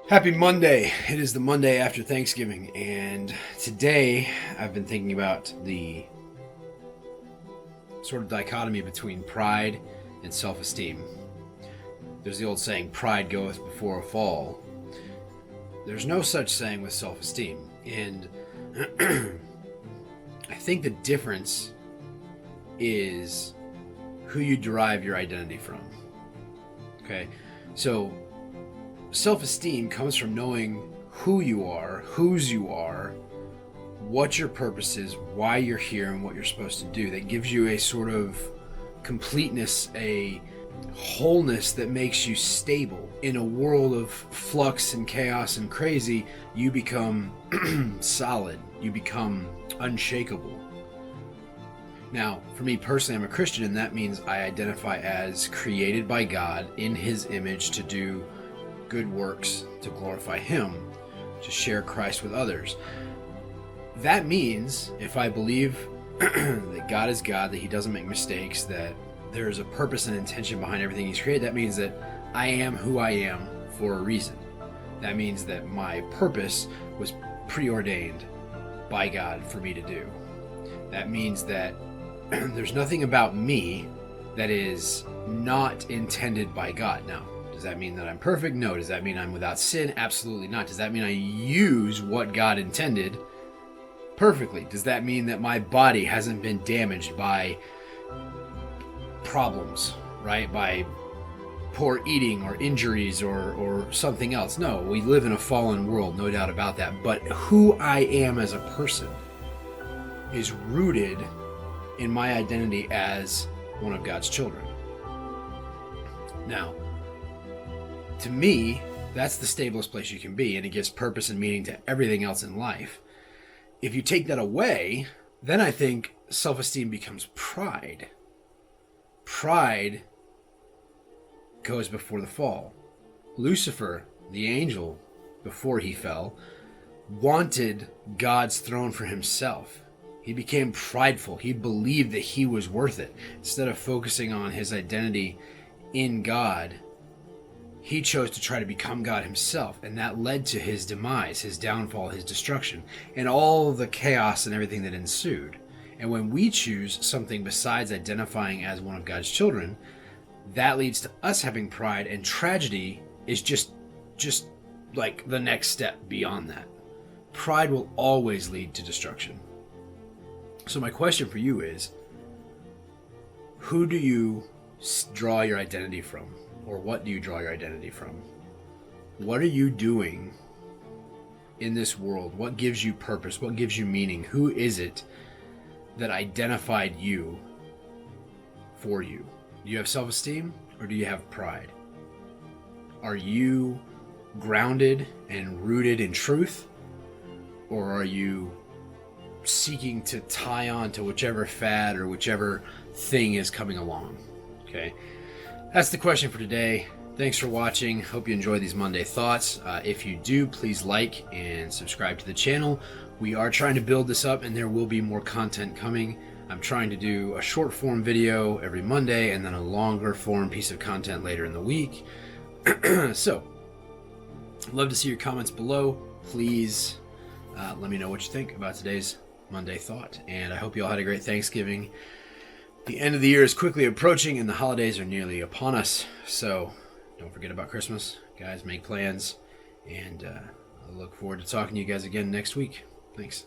Happy Monday. It is the Monday after Thanksgiving, and today I've been thinking about the sort of dichotomy between pride and self-esteem. There's the old saying, pride goeth before a fall. There's no such saying with self-esteem, and I think the difference is who you derive your identity from. Okay, so self-esteem comes from knowing who you are, whose you are, what your purpose is, why you're here, and what you're supposed to do. That gives you a sort of completeness, a wholeness that makes you stable. In a world of flux and chaos and crazy, you become solid. You become unshakable. Now, for me personally, I'm a Christian, and that means I identify as created by God in His image to do good works to glorify Him, to share Christ with others. That means if I believe that God is God, that He doesn't make mistakes, that there is a purpose and intention behind everything He's created, that means that I am who I am for a reason. That means that my purpose was preordained by God for me to do. That means that there's nothing about me that is not intended by God. Now, does that mean that I'm perfect? No. Does that mean I'm without sin? Absolutely not. Does that mean I use what God intended perfectly? Does that mean that my body hasn't been damaged by problems, right? By poor eating or injuries or something else? No, we live in a fallen world, no doubt about that. But who I am as a person is rooted in my identity as one of God's children. Now, to me, that's the stablest place you can be, and it gives purpose and meaning to everything else in life. If you take that away, then I think self-esteem becomes pride. Pride goes before the fall. Lucifer, the angel, before he fell, wanted God's throne for himself. He became prideful. He believed that he was worth it. Instead of focusing on his identity in God, he chose to try to become God himself, and that led to his demise, his downfall, his destruction, and all the chaos and everything that ensued. And when we choose something besides identifying as one of God's children, that leads to us having pride, and tragedy is just like the next step beyond that. Pride will always lead to destruction. So my question for you is, who do you draw your identity from? Or what do you draw your identity from? What are you doing in this world? What gives you purpose? What gives you meaning? Who is it that identified you for you? Do you have self-esteem or do you have pride? Are you grounded and rooted in truth? Or are you seeking to tie on to whichever fad or whichever thing is coming along? Okay. That's the question for today. Thanks for watching. Hope you enjoy these Monday thoughts. If you do, please like and subscribe to the channel. We are trying to build this up, and there will be more content coming. I'm trying to do a short form video every Monday and then a longer form piece of content later in the week. So, love to see your comments below. Please let me know what you think about today's Monday thought. And I hope you all had a great Thanksgiving. The end of the year is quickly approaching and the holidays are nearly upon us. So don't forget about Christmas. Guys, make plans. And I look forward to talking to you guys again next week. Thanks.